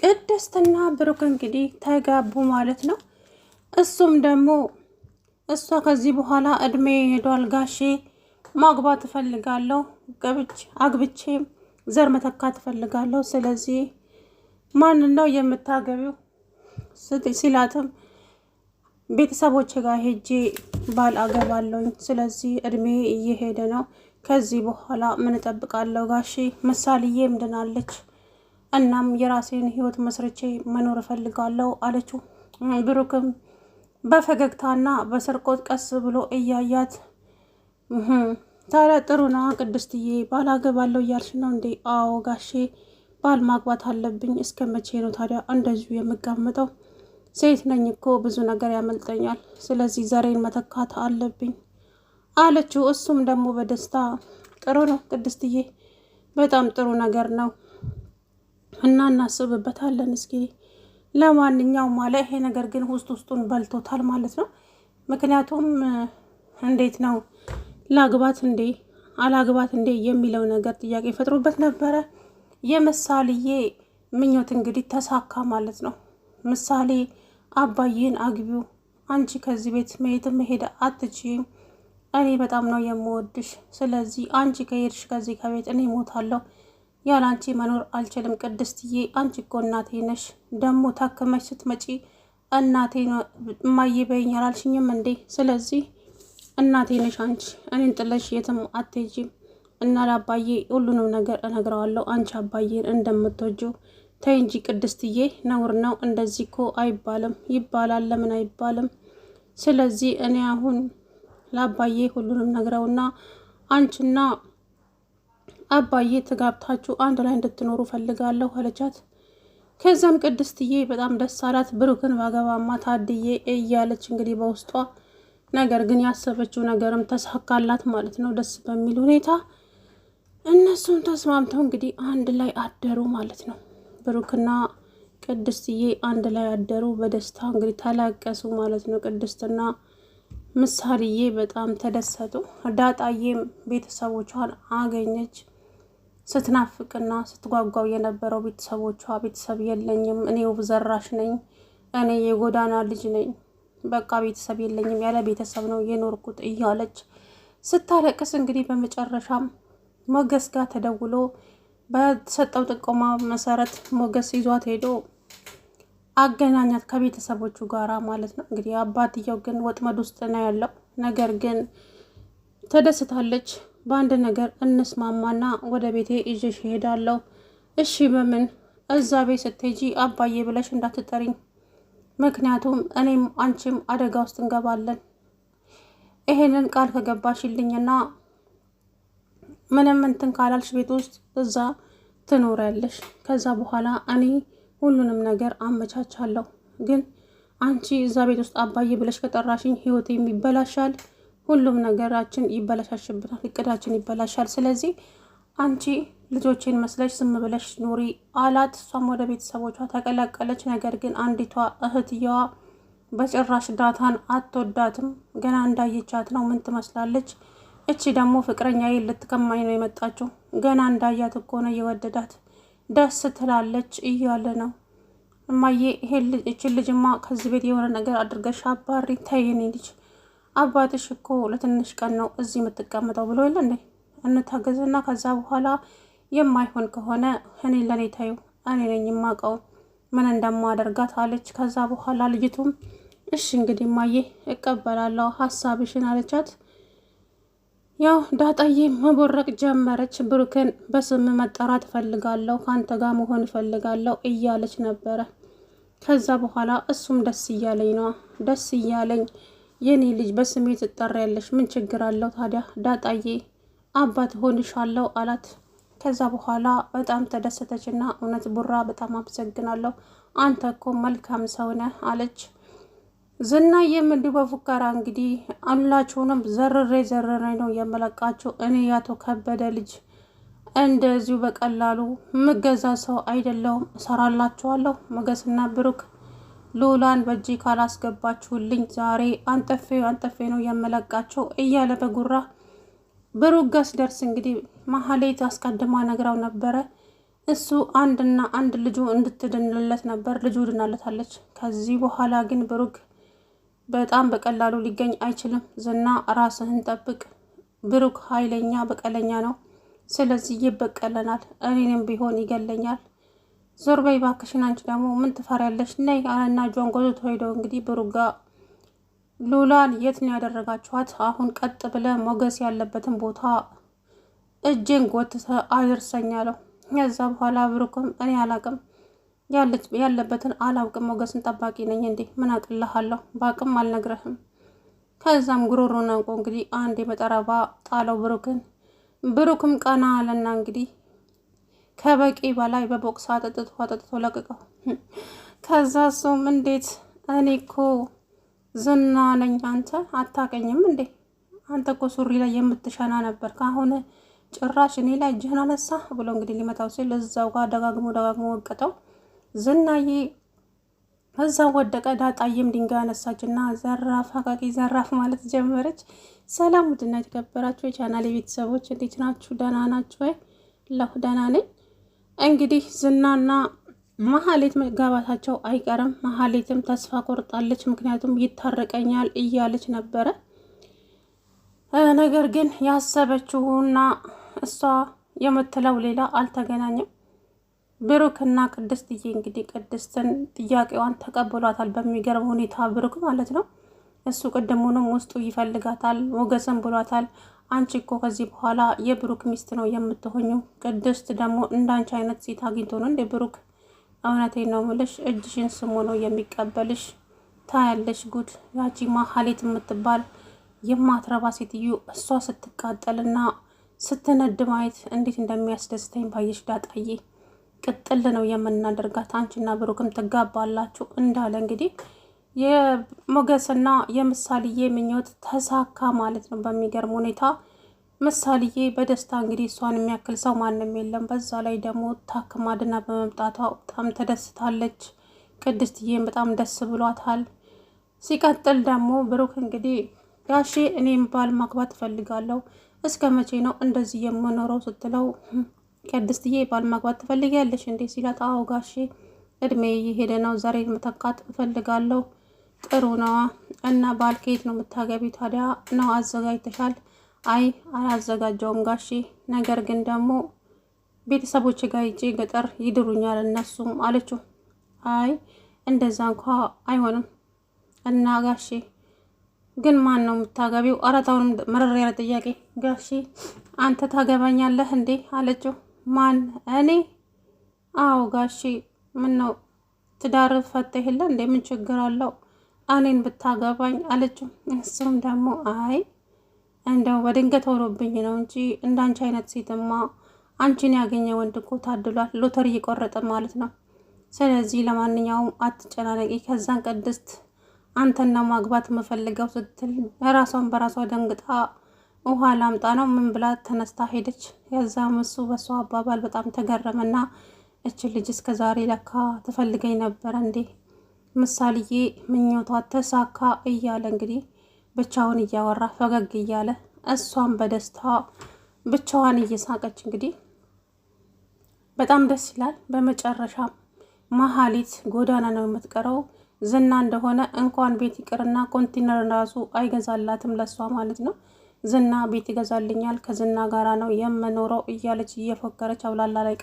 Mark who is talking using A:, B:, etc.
A: ቅድስትና ብሩክ እንግዲህ ተጋቡ ማለት ነው። እሱም ደግሞ እሷ ከዚህ በኋላ እድሜ ሄዷል ጋሼ ማግባት እፈልጋለሁ፣ አግብቼ ዘር መተካት እፈልጋለሁ። ስለዚህ ማንን ነው የምታገቢው ሲላትም ቤተሰቦች ጋር ሄጄ ባል አገባለሁኝ። ስለዚህ እድሜ እየሄደ ነው። ከዚህ በኋላ ምን እጠብቃለሁ ጋሼ? ምሳሌዬ ምንድናለች? እናም የራሴን ህይወት መስርቼ መኖር እፈልጋለሁ አለችው። ብሩክም በፈገግታና በስርቆት ቀስ ብሎ እያያት ታዲያ ጥሩ ነዋ ቅድስትዬ፣ ባል አገባለሁ እያልሽ ነው እንዴ? አዎ ጋሼ ባል ማግባት አለብኝ። እስከ መቼ ነው ታዲያ እንደዚሁ የምቀመጠው? ሴት ነኝ እኮ ብዙ ነገር ያመልጠኛል። ስለዚህ ዘሬን መተካት አለብኝ አለችው። እሱም ደግሞ በደስታ ጥሩ ነው ቅድስትዬ፣ በጣም ጥሩ ነገር ነው እና እናስብበታለን። እስኪ ለማንኛውም አለ። ይሄ ነገር ግን ውስጡን በልቶታል ማለት ነው። ምክንያቱም እንዴት ነው ላግባት እንዴ አላግባት እንዴ የሚለው ነገር ጥያቄ ፈጥሮበት ነበረ። የምሳሌዬ ምኞት እንግዲህ ተሳካ ማለት ነው። ምሳሌ አባዬን አግቢው፣ አንቺ ከዚህ ቤት መሄድ አትችይም፣ እኔ በጣም ነው የምወድሽ። ስለዚህ አንቺ ከሄድሽ ከዚህ ከቤት እኔ እሞታለሁ፣ ያለ አንቺ መኖር አልችልም። ቅድስትዬ አንቺ እኮ እናቴ ነሽ። ደግሞ ታክመሽ ስትመጪ እናቴ እማዬ በይኝ አላልሽኝም እንዴ? ስለዚህ እናቴ ነሽ አንቺ፣ እኔን ጥለሽ የትም አትሄጂም እና ለአባዬ ሁሉንም ነገር እነግረዋለሁ አንቺ አባዬን እንደምትወጂው። ተይ እንጂ ቅድስትዬ፣ ነውር ነው እንደዚህ እኮ አይባልም። ይባላል፣ ለምን አይባልም? ስለዚህ እኔ አሁን ለአባዬ ሁሉንም ነግረውና አንቺና አባዬ ተጋብታችሁ አንድ ላይ እንድትኖሩ ፈልጋለሁ አለቻት። ከዛም ቅድስትዬ በጣም ደስ አላት። ብሩክን ባገባማ ታድዬ እያለች እንግዲህ በውስጧ ነገር ግን ያሰበችው ነገርም ተሳካላት ማለት ነው። ደስ በሚል ሁኔታ እነሱም ተስማምተው እንግዲህ አንድ ላይ አደሩ ማለት ነው። ብሩክና ቅድስትዬ አንድ ላይ አደሩ። በደስታ እንግዲህ ተላቀሱ ማለት ነው። ቅድስትና ምሳሌዬ በጣም ተደሰቱ። ዳጣዬም ቤተሰቦቿን አገኘች። ስትናፍቅና ስትጓጓው የነበረው ቤተሰብ የለኝም፣ እኔ ውብ ዘራሽ ነኝ፣ እኔ የጎዳና ልጅ ነኝ፣ በቃ ቤተሰብ የለኝም፣ ያለ ቤተሰብ ነው የኖርኩት እያለች ስታለቅስ እንግዲህ በመጨረሻም ሞገስ ጋር ተደውሎ በተሰጠው ጥቆማ መሰረት ሞገስ ይዟት ሄዶ አገናኛት ከቤተሰቦቹ ጋራ ማለት ነው። እንግዲህ አባትየው ግን ወጥመድ ውስጥ ነው ያለው። ነገር ግን ተደስታለች። በአንድ ነገር እንስማማና ወደ ቤቴ ይዤሽ እሄዳለሁ። እሺ በምን? እዛ ቤት ስትሄጂ አባዬ ብለሽ እንዳትጠሪኝ፣ ምክንያቱም እኔም አንቺም አደጋ ውስጥ እንገባለን። ይሄንን ቃል ከገባሽልኝና ምንም እንትን ካላልሽ ቤት ውስጥ እዛ ትኖሪያለሽ። ከዛ በኋላ እኔ ሁሉንም ነገር አመቻቻለሁ። ግን አንቺ እዛ ቤት ውስጥ አባዬ ብለሽ ከጠራሽኝ ህይወቴም ይበላሻል፣ ሁሉም ነገራችን ይበላሻሽብናል፣ እቅዳችን ይበላሻል። ስለዚህ አንቺ ልጆቼን መስለሽ ዝም ብለሽ ኑሪ አላት። እሷም ወደ ቤተሰቦቿ ተቀላቀለች። ነገር ግን አንዲቷ እህትየዋ በጭራሽ ዳታን አትወዳትም። ገና እንዳየቻት ነው ምን ትመስላለች፣ እቺ ደግሞ ፍቅረኛዬ ልትቀማኝ ነው የመጣችው፣ ገና እንዳያት እኮ ነው የወደዳት፣ ደስ ትላለች እያለ ነው። እማዬ እችን ልጅማ ከዚህ ቤት የሆነ ነገር አድርገሽ አባሪ፣ ተይኔ ልጅ አባትሽ እኮ ለትንሽ ቀን ነው እዚህ የምትቀመጠው ብሎ የለ እንዴ? እንታገዝና ከዛ በኋላ የማይሆን ከሆነ እኔ ለኔ ታዩ፣ እኔ ነኝ የማውቀው ምን እንደማደርጋት አለች። ከዛ በኋላ ልጅቱም እሺ እንግዲህ እማዬ እቀበላለሁ ሀሳብሽን አለቻት። ያው ዳጣዬ መቦረቅ ጀመረች። ብሩክን በስም መጠራት እፈልጋለሁ፣ ከአንተ ጋር መሆን እፈልጋለሁ እያለች ነበረ። ከዛ በኋላ እሱም ደስ እያለኝ ነዋ፣ ደስ እያለኝ የኔ ልጅ በስሜ ትጠሪያለሽ፣ ምን ችግር አለው ታዲያ ዳጣዬ፣ አባት ሆንሻለሁ አላት። ከዛ በኋላ በጣም ተደሰተችና እውነት ቡራ በጣም አመሰግናለሁ፣ አንተ እኮ መልካም ሰው ነህ አለች። ዝናዬም እንዲሁ በፉከራ እንግዲህ ሁላችሁንም ዘርሬ ነው የመለቃችሁ፣ እኔ ያቶ ከበደ ልጅ እንደዚሁ በቀላሉ ምገዛ ሰው አይደለሁም፣ እሰራላችኋለሁ። ሞገስና ብሩክ ሉላን በእጅ ካላስገባችሁልኝ ዛሬ አንጠፌ ነው የመለቃቸው እያለ በጉራ ብሩክ ጋር ሲደርስ እንግዲህ ማህሌት አስቀድማ ነግራው ነበረ። እሱ አንድና አንድ ልጁ እንድትድንለት ነበር። ልጁ ድናለታለች። ከዚህ በኋላ ግን ብሩክ በጣም በቀላሉ ሊገኝ አይችልም። ዝና ራስህን ጠብቅ። ብሩክ ኃይለኛ በቀለኛ ነው። ስለዚህ ይበቀለናል። እኔንም ቢሆን ይገለኛል። ዞር በይ እባክሽን፣ አንቺ ደግሞ ምን ትፈሪያለሽ? ነይ አለና እጇን ጎትቶ ሄደው እንግዲህ ብሩክ ጋር ሉላን የት ነው ያደረጋችኋት? አሁን ቀጥ ብለ ሞገስ ያለበትን ቦታ እጄን ጎትተ አድርሰኛለሁ። ከዛ በኋላ ብሩክም እኔ አላቅም ያለበትን አላውቅም፣ ሞገስን ጠባቂ ነኝ እንዴ? ምን አቅልሃለሁ? በአቅም አልነግረህም። ከዛም ጉሮሮን አንቆ እንግዲህ አንድ በጠረባ ጣለው ብሩክን። ብሩክም ቀና አለና እንግዲህ ከበቂ በላይ በቦክስ አጠጥቶ ለቅቀው። ከዛ እሱም እንዴት እኔ እኮ ዝና ነኝ፣ አንተ አታቀኝም እንዴ? አንተ እኮ ሱሪ ላይ የምትሸና ነበር፣ ካሁን ጭራሽ እኔ ላይ እጅህን አነሳ ብሎ እንግዲህ ሊመታው ሲል እዛው ጋር ደጋግሞ ወቀጠው። ዝናዬ እዛው ወደቀ። ዳጣዬም ድንጋይ አነሳችና ዘራፍ አቃቂ ዘራፍ ማለት ጀመረች። ሰላም ውድና የተከበራችሁ የቻናል ቤተሰቦች እንዴት ናችሁ? ደህና ናችሁ ወይ? ለሁ ደህና ነኝ። እንግዲህ ዝናና መሀሌት መጋባታቸው አይቀርም። መሀሌትም ተስፋ ቆርጣለች። ምክንያቱም ይታረቀኛል እያለች ነበረ። ነገር ግን ያሰበችውና እሷ የምትለው ሌላ አልተገናኘም። ብሩክና ቅድስትዬ እንግዲህ ቅድስትን ጥያቄዋን ተቀብሏታል። በሚገርም ሁኔታ ብሩክ ማለት ነው። እሱ ቅድሙንም ውስጡ ይፈልጋታል። ሞገስም ብሏታል፣ አንቺ እኮ ከዚህ በኋላ የብሩክ ሚስት ነው የምትሆኙ። ቅድስት ደግሞ እንዳንቺ አይነት ሴት አግኝቶ ነው እንደ ብሩክ፣ እውነቴን ነው ምልሽ፣ እጅሽን ስሞ ነው የሚቀበልሽ። ታያለሽ ጉድ። ያቺ መሀሌት የምትባል የማትረባ ሴትዮ እሷ ስትቃጠልና ስትነድ ማየት እንዴት እንደሚያስደስተኝ ባየሽ ዳጣዬ። ቅጥል ነው የምናደርጋት፣ አንቺና ብሩክም ትጋባላችሁ እንዳለ እንግዲህ የሞገስና የምሳሌዬ ምኞት ተሳካ ማለት ነው በሚገርም ሁኔታ። ምሳሌዬ በደስታ እንግዲህ እሷን የሚያክል ሰው ማንም የለም። በዛ ላይ ደግሞ ታክማ ድና በመምጣቷ በጣም ተደስታለች። ቅድስትዬም በጣም ደስ ብሏታል። ሲቀጥል ደግሞ ብሩክ እንግዲህ ጋሼ እኔም ባል ማግባት እፈልጋለሁ፣ እስከ መቼ ነው እንደዚህ የምኖረው ስትለው፣ ቅድስትዬ ባል ማግባት ትፈልጊያለሽ እንዴ ሲላት፣ አዎ ጋሼ እድሜ እየሄደ ነው፣ ዛሬን መተካት እፈልጋለሁ። ጥሩ ነዋ። እና ባል ከየት ነው የምታገቢው ታዲያ ነው አዘጋጅተሻል? አይ አላዘጋጀውም ጋሼ፣ ነገር ግን ደግሞ ቤተሰቦች ጋር ሂጄ ገጠር ይድሩኛል እነሱም አለችው። አይ እንደዛ እንኳ አይሆንም። እና ጋሼ ግን ማን ነው የምታገቢው? አራታውንም መረር ያለ ጥያቄ። ጋሼ አንተ ታገባኛለህ እንዴ አለችው። ማን? እኔ? አዎ ጋሼ። ምን ነው ትዳር ፈተህ የለ እንዴ? ምን ችግር አለው እኔን ብታገባኝ አለችው። እሱም ደግሞ አይ እንደው በድንገት ሆኖብኝ ነው እንጂ እንዳንቺ አይነት ሴትማ አንቺን ያገኘ ወንድ እኮ ታድሏል፣ ሎተሪ እየቆረጠ ማለት ነው። ስለዚህ ለማንኛውም አትጨናነቂ። ከዛን ቅድስት አንተና ማግባት የምፈልገው ስትል ራሷን በራሷ ደንግጣ ውሃ ላምጣ ነው ምን ብላ ተነስታ ሄደች። የዛም እሱ በሷ አባባል በጣም ተገረመና እች ልጅ እስከ ዛሬ ለካ ትፈልገኝ ነበረ እንዴ? ምሳሌዬ ምኞቷ ተሳካ እያለ እንግዲህ ብቻውን እያወራ ፈገግ እያለ እሷን በደስታ ብቻዋን እየሳቀች እንግዲህ በጣም ደስ ይላል። በመጨረሻ መሀሌት ጎዳና ነው የምትቀረው። ዝና እንደሆነ እንኳን ቤት ይቅርና ኮንቴነር ራሱ አይገዛላትም ለሷ ማለት ነው። ዝና ቤት ይገዛልኛል፣ ከዝና ጋራ ነው የምኖረው እያለች እየፎከረች አውላላ ላይ